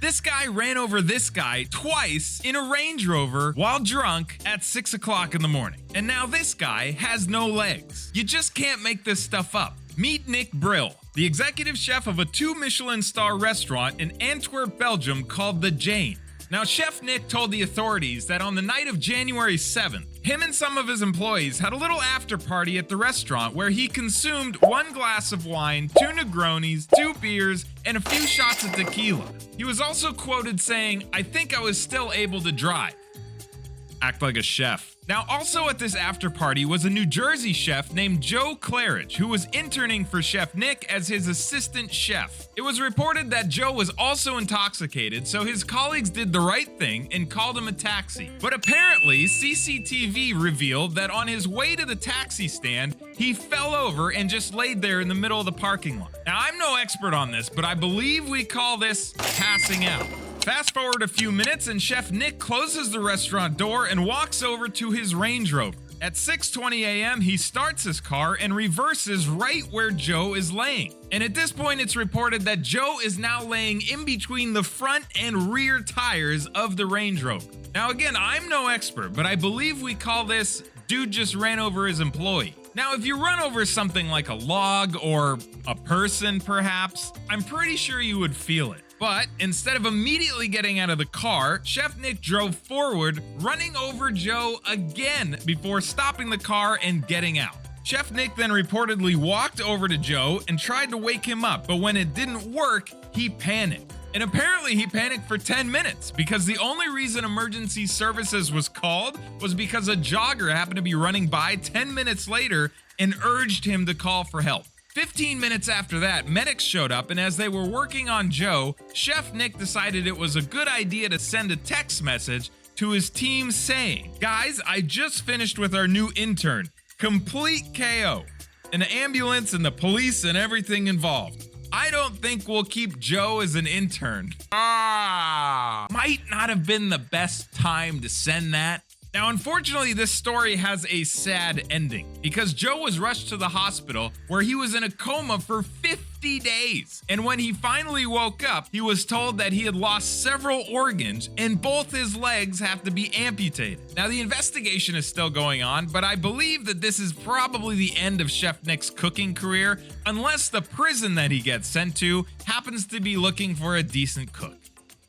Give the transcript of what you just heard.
This guy ran over this guy twice in a Range Rover while drunk at 6 o'clock in the morning. And now this guy has no legs. You just can't make this stuff up. Meet Nick Bril, the executive chef of a 2 Michelin star restaurant in Antwerp, Belgium called The Jane. Now, Chef Nick told the authorities that on the night of January 7th, him and some of his employees had a little after party at the restaurant where he consumed 1 glass of wine, 2 Negronis, 2 beers, and a few shots of tequila. He was also quoted saying, "I think I was still able to drive." Act like a chef. Now, also at this after party was a New Jersey chef named Joe Claridge, who was interning for Chef Nick as his assistant chef. It was reported that Joe was also intoxicated, so his colleagues did the right thing and called him a taxi. But apparently, CCTV revealed that on his way to the taxi stand, he fell over and just laid there in the middle of the parking lot. Now, I'm no expert on this, but I believe we call this passing out. Fast forward a few minutes and Chef Nick closes the restaurant door and walks over to his Range Rover. At 6:20 a.m., he starts his car and reverses right where Joe is laying. And at this point, it's reported that Joe is now laying in between the front and rear tires of the Range Rover. Now again, I'm no expert, but I believe we call this dude just ran over his employee. Now, if you run over something like a log or a person perhaps, I'm pretty sure you would feel it. But instead of immediately getting out of the car, Chef Nick drove forward, running over Joe again before stopping the car and getting out. Chef Nick then reportedly walked over to Joe and tried to wake him up, but when it didn't work, he panicked. And apparently he panicked for 10 minutes because the only reason emergency services was called was because a jogger happened to be running by 10 minutes later and urged him to call for help. 15 minutes after that, medics showed up, and as they were working on Joe, Chef Nick decided it was a good idea to send a text message to his team saying, "Guys, I just finished with our new intern. Complete KO. An ambulance and the police and everything involved. I don't think we'll keep Joe as an intern." Might not have been the best time to send that. Now, unfortunately, this story has a sad ending because Joe was rushed to the hospital where he was in a coma for 50 days. And when he finally woke up, he was told that he had lost several organs and both his legs have to be amputated. Now, the investigation is still going on, but I believe that this is probably the end of Chef Nick's cooking career, unless the prison that he gets sent to happens to be looking for a decent cook.